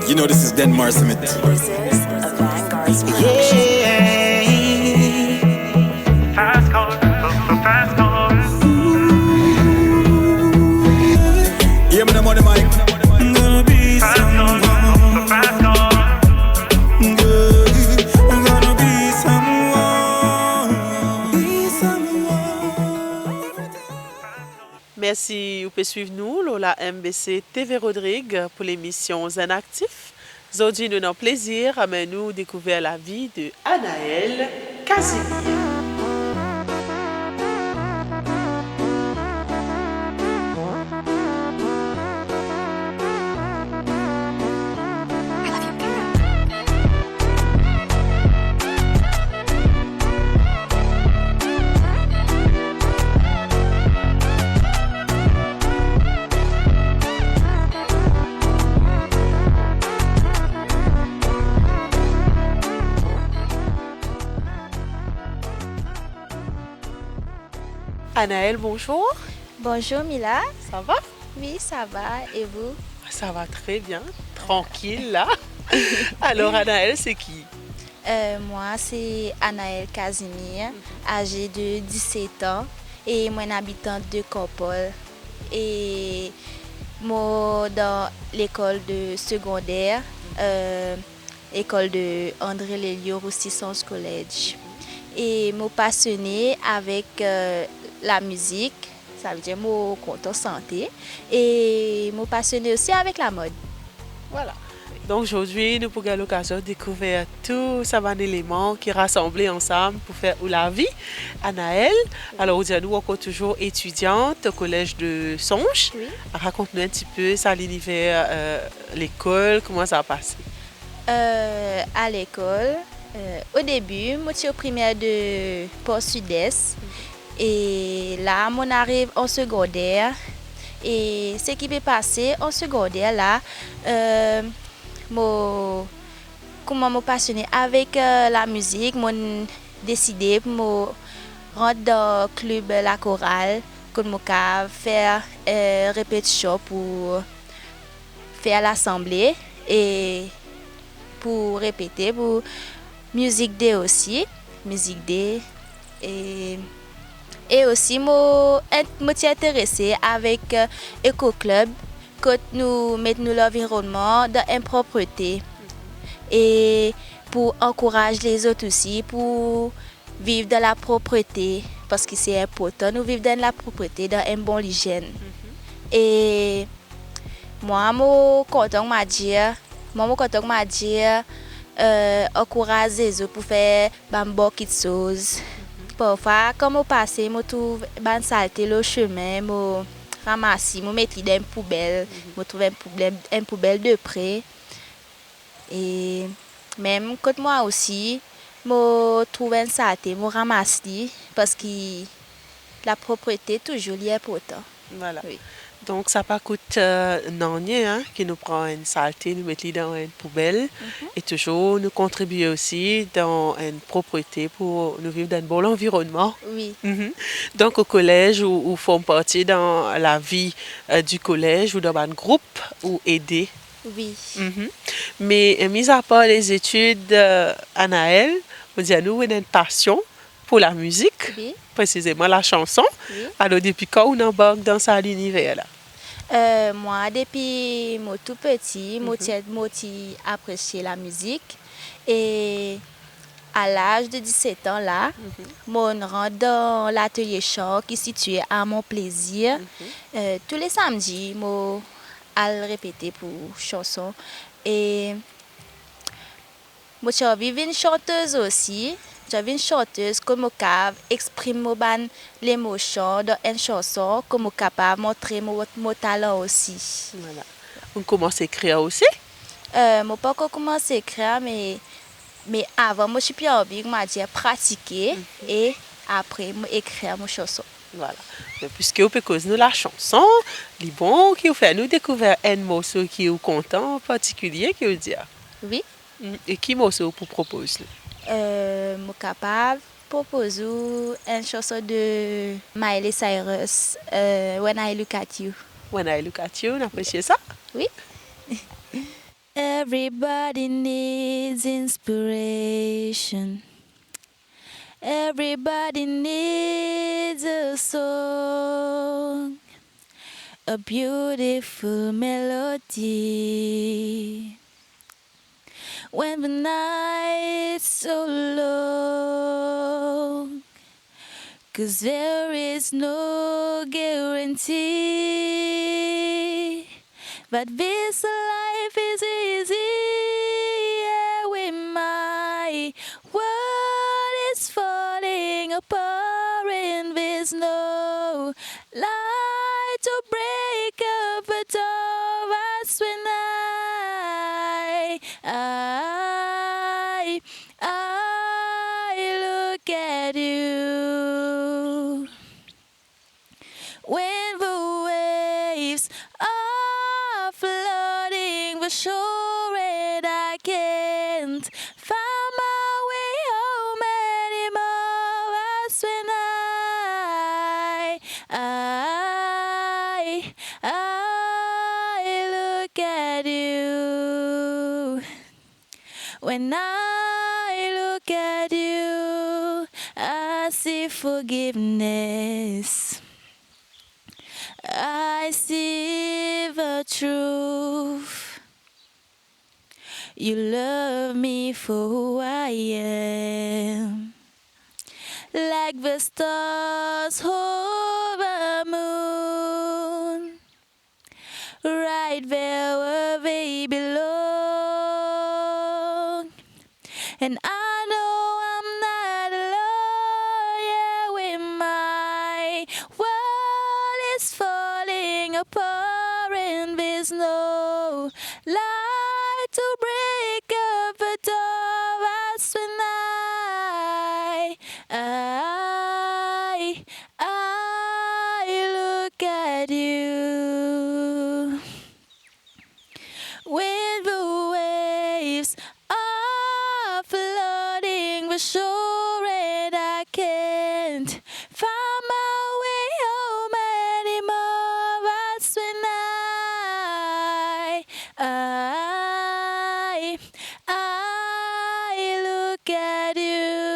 You know this is Denmark Summit. This is a Vanguard's production. Yeah. Fast car, fast car. Yeah, me the money mic. Gonna be someone. Fast car. I'm gonna be someone. Be someone. Merci, vous pouvez suivre nous, la MBC TV Rodrigue pour l'émission Zenn Aktif. Aujourd'hui, nous avons plaisir à nous découvrir la vie de Anaëlle Casimir. Anaëlle, bonjour. Bonjour Mila. Ça va? Oui, ça va. Et vous? Ça va très bien. Tranquille, là. Alors, Anaëlle, c'est qui? Moi, c'est Anaëlle Casimir, âgée de 17 ans et moi, habitante de Copol. Et moi, dans l'école de secondaire, école de André Lelio Roussissons College. Et moi, passionnée avec la musique, ça veut dire moi content santé, et moi passionnée aussi avec la mode. Voilà. Donc aujourd'hui, nous pourrons l'occasion de découvrir tous ces éléments qui rassemblés ensemble pour faire la vie. Anaëlle, alors nous sommes encore toujours étudiante au collège de Songe. Oui. Raconte-nous un petit peu ça, l'univers, l'école, comment ça a passé. À l'école, au début, moi j'étais au primaire de Port-Sud-Est. Et là, on arrive en secondaire. Et ce qui peut passer en secondaire, là, comment me passionner avec la musique, j'ai décidé pour me rentrer dans le club La Chorale, pour faire répétition pour faire l'assemblée et pour répéter pour musique D aussi, musique D et aussi, je suis intéressée avec l'éco-club, que nous mettons l'environnement dans une propreté. Et pour encourager les autres aussi, pour vivre dans la propreté. Parce que c'est important, nous vivons dans la propreté, dans une bonne hygiène. Et moi, je suis content de dire, encourager les autres pour faire beaucoup de choses. Parfois, quand je passe, je trouve une saleté le chemin, je ramasse, je mets dans une poubelle, je trouve une poubelle de près. Et même quand moi aussi, je trouve une saleté, je ramasse parce que la propreté est toujours importante. Voilà. Oui. Donc, ça pas coûte non rien, qui nous prend une saleté, nous mettre dans une poubelle et toujours nous contribuer aussi dans une propreté pour nous vivre dans un bon environnement. Oui. Donc, au collège, où font partie dans la vie du collège ou dans un groupe ou aider. Oui. Mais, mis à part les études, Anaëlle, on dit à nous, on a une passion pour la musique. Oui. Précisément la chanson. Oui. Alors, depuis quand on embarque dans ça l'univers-là? Moi, depuis mon tout petit, j'ai apprécié la musique. Et à l'âge de 17 ans, là, je rentre dans l'atelier chant qui est situé à Mon Plaisir. Tous les samedis, je répéter pour chanson. Et je suis une chanteuse aussi. J'avais une chanteuse comme exprime l'émotion dans une chanson, comme capable de montrer mon talent aussi. Voilà. On commence à écrire aussi? Je n'ai pas encore commencé à écrire, mais avant, je suis plus envie de pratiquer et après, écrire mon chanson. Voilà. Mais puisque vous pouvez causer nous la chanson, les bons qui vous fait nous découvrir un morceau qui est content en particulier, qui vous dit. Oui. Et qui morceau vous propose? Je suis capable de proposer une chanson de Miley Cyrus, When I Look at You. When I look at you, on apprécie ça? Oui. Everybody needs inspiration. Everybody needs a song, a beautiful melody. When the night's so long, 'cause there is no guarantee that this life is easy. Yeah, with my world is falling apart and there's no light to break up the door. That's when I look at you. When the waves are flooding the shore and I can't find my way home anymore, that's when I look at you. When I look at you, I see forgiveness. I see the truth. You love me for who I am, like the stars over the moon, right there where they belong. And I know I'm not alone, yeah, when my world is falling apart and there's no light to break up the door. That's when I look at you. When the waves are flooding the shore and I can't find my way home anymore, that's when I look at you.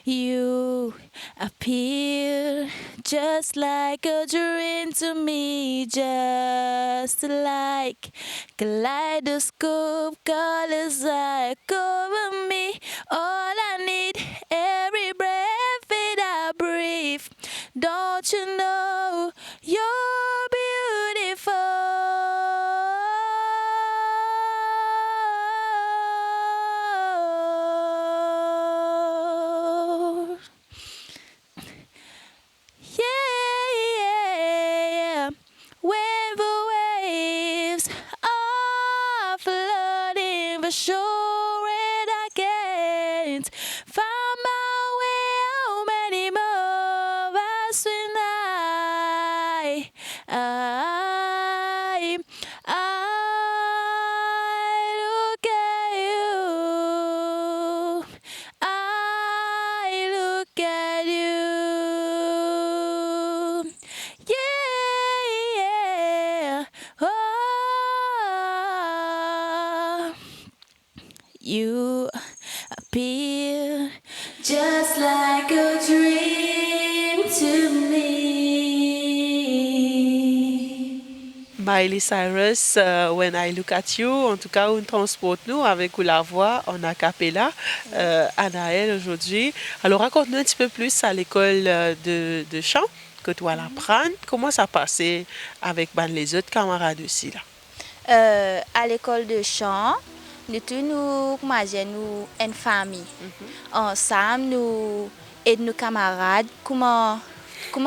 You appear just like a dream to me, just like kaleidoscope colors that cover me. All I need, every breath that I breathe. Don't you know you're beautiful? Yeah. When the waves are flooding the shore and I can't find my way home anymore, that's when I look at you. I look at you. Yeah. Oh, you appear just like a dream to me. Miley Cyrus, When I Look at You, en tout cas, on transporte nous avec la voix en a cappella, Anaëlle aujourd'hui. Alors, raconte-nous un petit peu plus à l'école de chant que tu vas l'apprendre. Comment ça passait avec les autres camarades aussi là? À l'école de chant, nous une famille. Ensemble, nous aidons nos camarades comment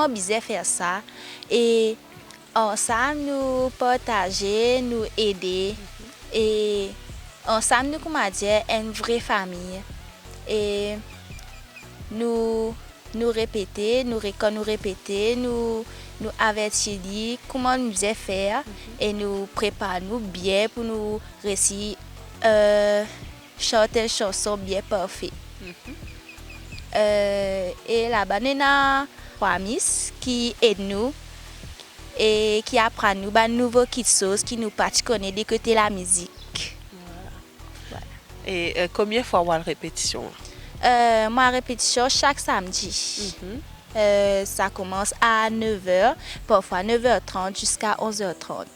bien faire ça. Et ensemble, nous partager, nous aider. Et ensemble, nous une vraie famille. Et nous répéter, quand nous répéter, nous avertir comment nous faisons faire et nous préparons bien pour nous réussir chanter une chanson bien parfaite. Et là-bas, nous avons promise qui aide nous et qui apprend nous de nouvelles choses qui nous pas connaît de côté la musique. Et combien de fois avoir la répétition? Moi, répétition chaque samedi. Ça commence à 9h, parfois 9h30 jusqu'à 11h30.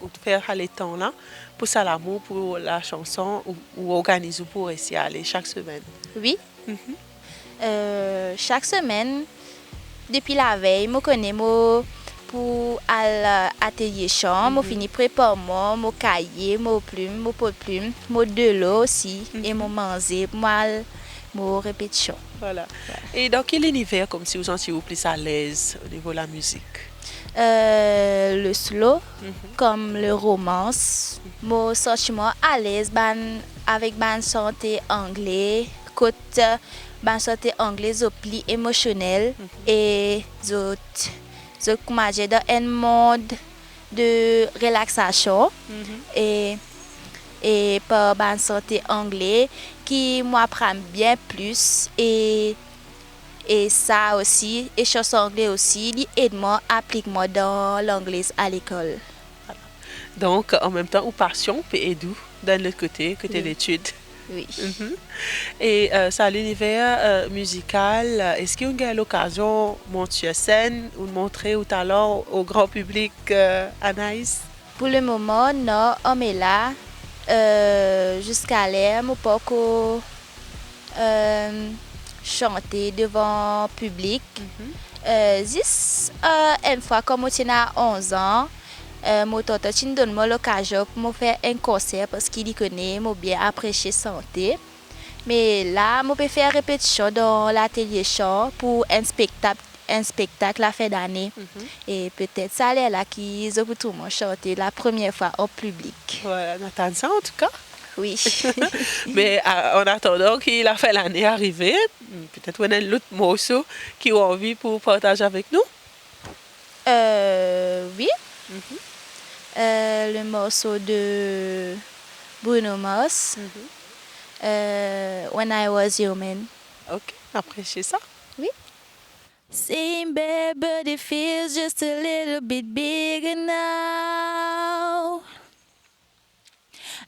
Donc, faire les temps là pour ça l'amour pour la chanson ou organiser pour essayer aller chaque semaine. Oui. Chaque semaine, depuis la veille, je connais pour l'atelier chant, je finis préparer mon cahier, mon plume, mon pot de plume, mon de l'eau aussi et mon manger, mon répétition. Voilà. Et dans quel univers, comme si vous sentiez plus à l'aise au niveau de la musique? Le slow, comme le romance. Mon sentiment à l'aise avec ma santé anglais, côté ma santé anglais, je pli émotionnel et je commence dans un mode de relaxation et par ma santé anglais qui m'apprend bien plus et ça aussi et chanson anglais aussi il aide moi applique moi dans l'anglais à l'école. Voilà. Donc en même temps ou passion peut aider dans l'autre côté l'étude. Oui. Et ça l'univers musical, est-ce qu'il y a l'occasion de monter sur scène ou de montrer au talent au grand public, Anaïs? Pour le moment non, on est là jusqu'à l'air mon pas chanter devant public. Juste une fois comme on a 11 ans, mon tonton donne moi l'occasion pour faire un concert parce qu'il connaît moi bien apprécier santé. Mais là, je peux faire répétition dans l'atelier chant pour un spectacle à fin d'année. Et peut-être ça est là qui je peux tout chanter la première fois en public. Voilà, on attend ça en tout cas. Oui. Mais en attendant qu'il a fait l'année arrivée, peut-être on a l'autre morceau qui a envie pour partager avec nous. Oui. Le morceau de Bruno Mars. When I Was Human. Ok, appréciez ça. Oui. Same bed, but it feels just a little bit bigger now.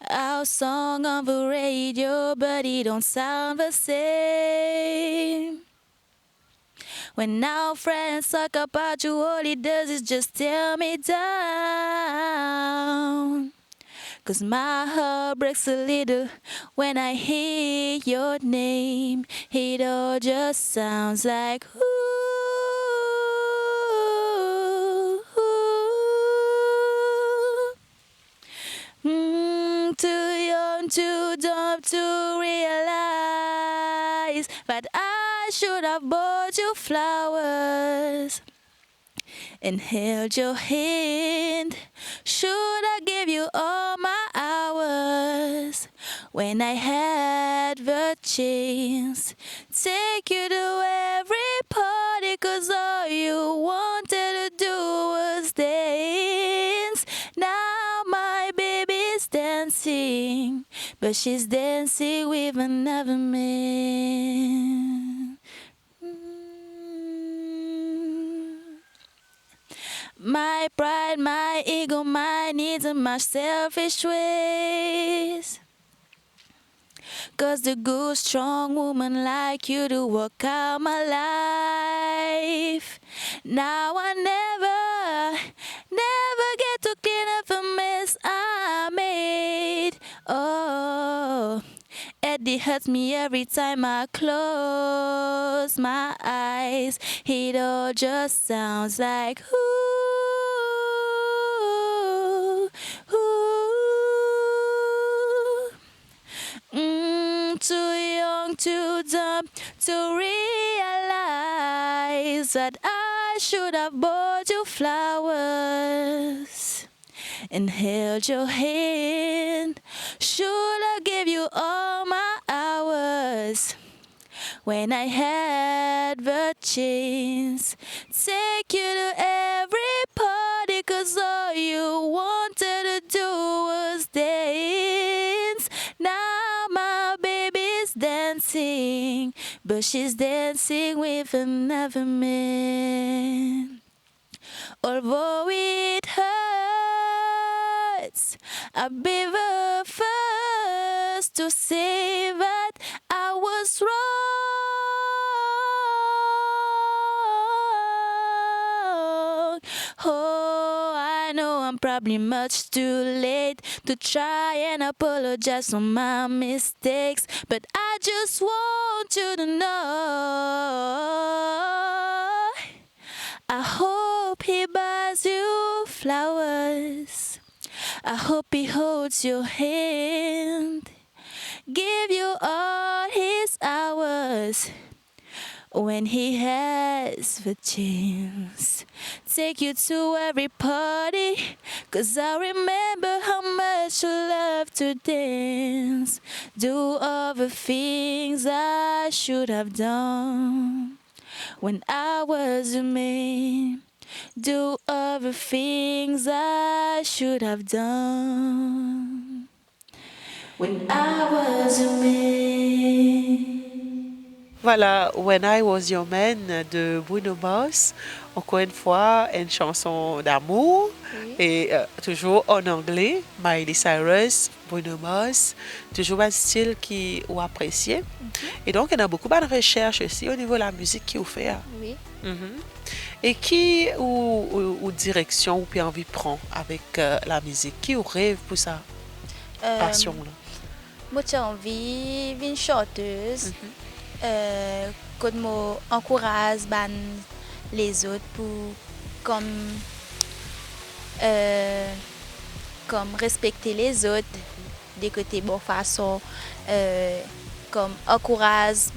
Our song on the radio, but it don't sound the same. When our friends talk about you, all it does is just tear me down. 'Cause my heart breaks a little when I hear your name. It all just sounds like ooh, ooh. Too young, too dumb to realize that I should have bought you flowers and held your hand. Should I give you all my hours when I had the chance? Take you to every party 'cause all you wanted to do was dance. Now my baby's dancing, but she's dancing with another man. My pride, my ego, my needs and my selfish ways. 'Cause the good, strong woman like you to work out my life. Now I never get to clean up the mess I made. Oh, it hurts me every time I close my eyes. It all just sounds like ooh, ooh. Too young, too dumb to realize that I should have bought you flowers and held your hand. Should I give you all my hours when I had the chance? Take you to every party 'cause all you wanted to do was dance. Now my baby's dancing, but she's dancing with another man. Although it hurts, I'll be the first to say that I was wrong. Oh, I know I'm probably much too late to try and apologize for my mistakes, but I just want you to know I hope he buys you flowers. I hope he holds your hand, give you all his hours when he has the chance. Take you to every party, 'cause I remember how much you love to dance. Do all the things I should have done when I was a man. Do all the things I should have done when I was a man. Voilà, When I Was Your Man de Bruno Mars. Encore une fois, une chanson d'amour. Oui. Et toujours en anglais. Miley Cyrus, Bruno Mars. Toujours un style qui vous appréciez. Et donc, il y a beaucoup de recherches aussi au niveau de la musique qui vous fait. Oui. Et qui ou direction ou puis envie prend avec la musique? Qui ou rêve pour sa passion là? Moi, j'ai envie d'une chanteuse. Que moi encourage les autres pour comme respecter les autres des côtés bonne façon, comme encourage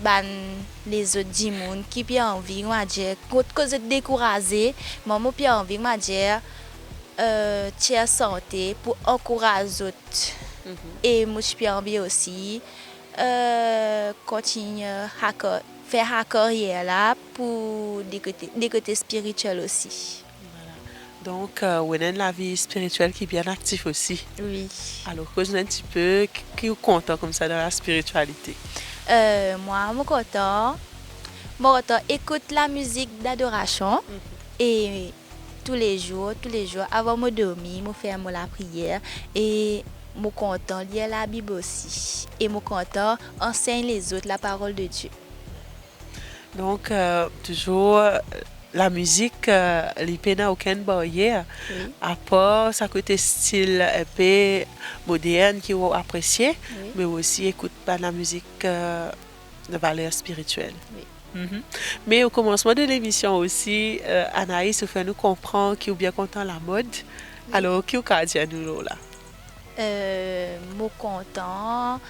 les autres du monde qui bien envie moi dire cause de décourager moi bien envie moi dire tiers santé pour encourager les autres. Et moi j'ai envie aussi continuer à faire la carrière là pour des côtés spirituels aussi. Voilà. Donc, on a la vie spirituelle qui est bien active aussi. Oui. Alors, cause un petit peu qui est content comme ça dans la spiritualité. Moi, je suis content. Moi, écoute la musique d'adoration et tous les jours, avant de dormir, je fais la prière et je suis content de lire la Bible aussi. Et je suis content d'enseigner les autres la parole de Dieu. Donc, toujours, la musique, il n'y a aucune barrière. Oui. À part ça côté style un peu moderne qui est apprécié, Oui. mais aussi écoute pas la musique de valeur spirituelle. Oui. Mais au commencement de l'émission aussi, Anaïs fait nous comprendre qu'il est bien content de la mode. Oui. Alors, qui est dit à nous là? Je suis content.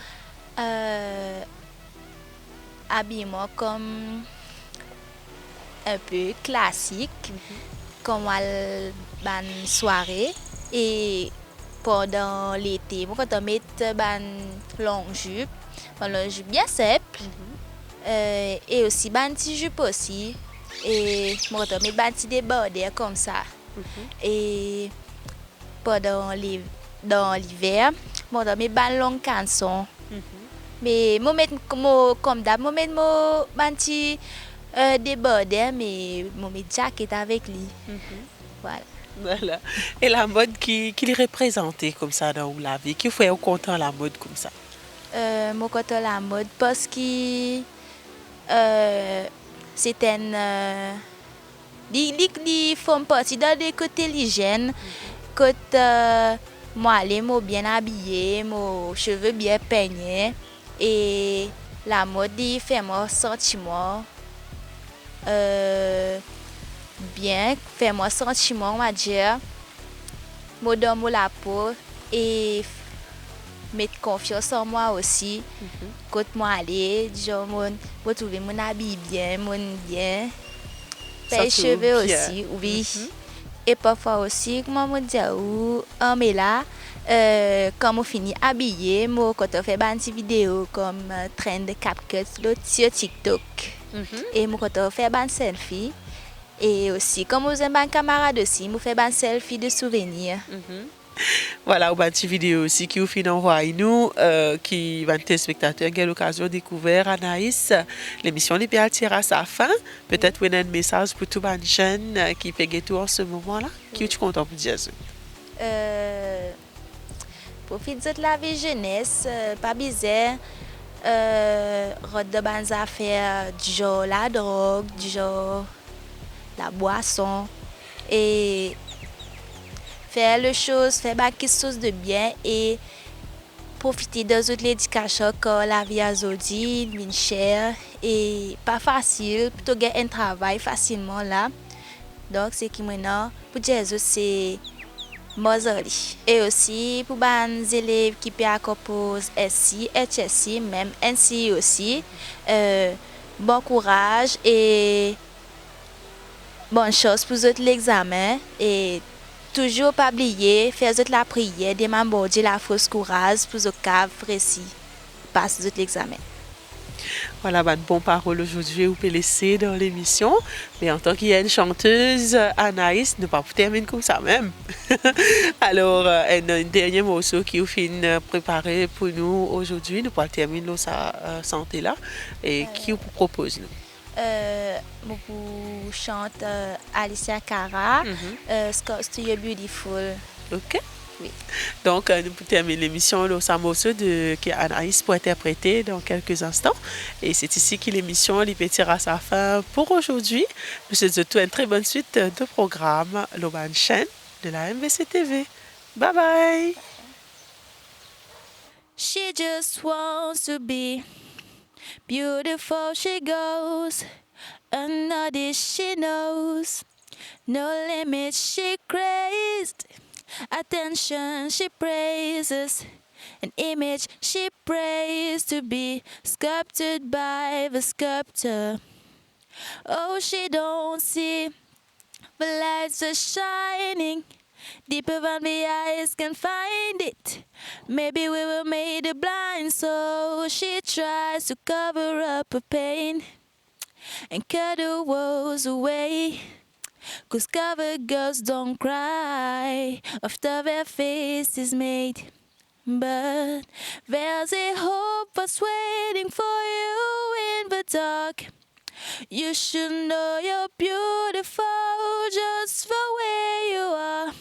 Habillement comme un peu classique, comme à la soirée. Et pendant l'été, je suis mettre une longue jupe bien simple. Et aussi une petite jupe aussi. Et je suis mettre un petit débardeur comme ça. Et pendant dans l'hiver, je suis mettre une longue canson. Mais comme d'hab, je mets un petit débardeur, mais je mets jacket avec lui. Voilà. Et la mode qui est représentée comme ça dans la vie, qui fait au content la mode comme ça? Je suis content la mode parce que c'est un... ils font partie dans des côtés l'hygiène. Côté moi, je suis bien habillée, mes cheveux bien peignés. Et la mode fait moi sentiment bien, fait moi sentiment, on va dire, moi dans la peau et mettre confiance en moi aussi. Quand moi aller, genre moi trouver mon habit bien, mon bien, les cheveux aussi, oui. Et parfois aussi, comment me dire mais là. Quand on finit habillé, quand on fait des vidéos comme trend de CapCut sur TikTok, et quand on fait des selfies, et aussi comme vous avez des camarades aussi, on fait des selfies de souvenirs. Voilà, ou une petite vidéo aussi qui vous fait envoyer nous, qui va téléspectateurs qui a l'occasion de découvrir Anaïs. L'émission est bien tirée à sa fin. Peut-être vous avez un message pour tous les jeunes qui payent tout en ce moment-là. Qui est content pour dire ça? Profite de la vie jeunesse, pas bizarre. Rôde de bonnes affaires du genre la drogue, du genre la boisson. Et faire les choses, faire quelque chose de bien et profiter de toute l'éducation que la vie a aujourd'hui, une chère et pas facile, plutôt gagner un travail facilement là. Donc c'est qui maintenant pour Jésus c'est Mozoli. Et aussi pour les élèves qui peuvent composer SI, HSI, même NCI aussi, bon courage et bonne chance pour l'examen et toujours pas oublier faire la prière, demander la fausse courage pour le cas précis passer l'examen. Voilà, une bonne parole aujourd'hui, vous pouvez laisser dans l'émission. Mais en tant qu'il y a une chanteuse, Anaïs, ne pas terminer comme ça même. Alors, un dernier morceau qui vous fait préparer pour nous aujourd'hui, nous pourrons terminer sa santé là. Et qui vous propose nous? Beaucoup chante Alicia Cara, Scott to You're Beautiful. Ok. Oui. Donc, nous pouvons terminer l'émission de ce morceau que Anaïs pour interpréter dans quelques instants. Et c'est ici que l'émission tire à sa fin pour aujourd'hui. Nous vous souhaitons une très bonne suite de programmes, l'Oban chaîne de la MVC TV. Bye bye. She just wants to be beautiful, she goes. Unnoticed, she knows. No limit, she crazed. Attention, she praises. An image she prays to be sculpted by the sculptor. Oh, she don't see the lights are shining deeper than the eyes can find it. Maybe we were made blind, so she tries to cover up her pain and cut her woes away. 'Cause covered girls don't cry after their face is made. But there's a hope that's waiting for you in the dark. You should know you're beautiful just the way you are.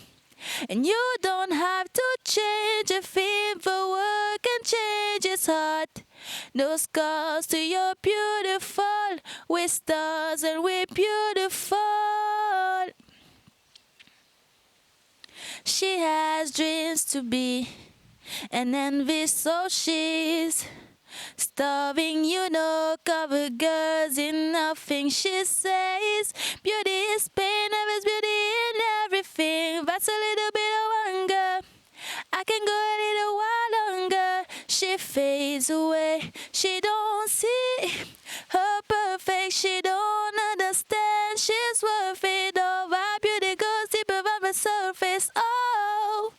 And you don't have to change a thing, the world can change its heart. No scars to your beautiful, we're stars and we're beautiful. She has dreams to be an envy, so she's starving, you know, cover girls in nothing she says. Beauty is pain, there is beauty in everything. That's a little bit of hunger. I can go a little while longer. She fades away, she don't see her perfect, she don't understand she's worth it. All that beauty goes deeper than the surface. Oh,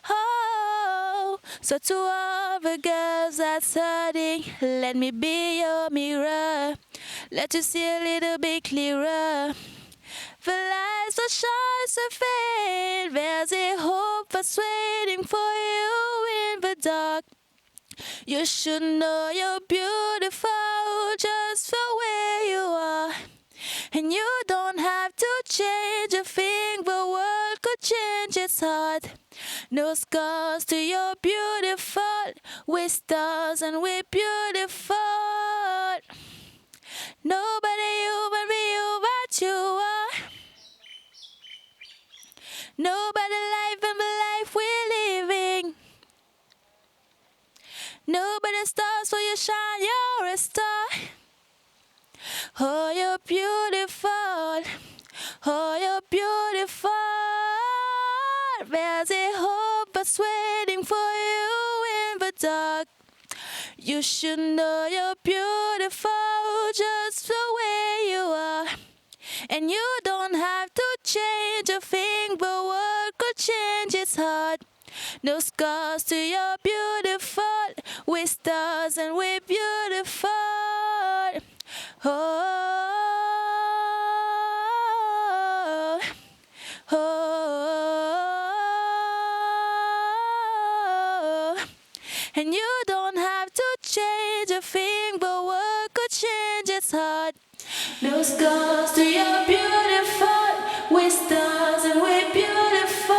oh. So to all the girls that's hurting, let me be your mirror. Let you see a little bit clearer. The lights will shine so fade. There's a hope that's waiting for you in the dark. You should know you're beautiful just the way you are. And you don't have to change a thing, the world could change its heart. No scars to your beautiful, we're stars and we're beautiful. Nobody you but you what you are. Nobody life and the life we're living. Nobody stars so you shine, you're a star. Oh, you're beautiful. Oh, you're beautiful. There's a hope that's waiting for you in the dark. You should know you're beautiful just the way you are. And you don't have to change a thing, the world could change its heart. No scars to your beautiful, we're stars and we're beautiful. Oh, oh, oh. And you don't have to change a thing, but what could change its heart? No scars to your beautiful, with stars and we're beautiful.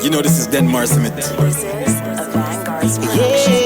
You know this is Denmark Summit. This is a Vanguard's production.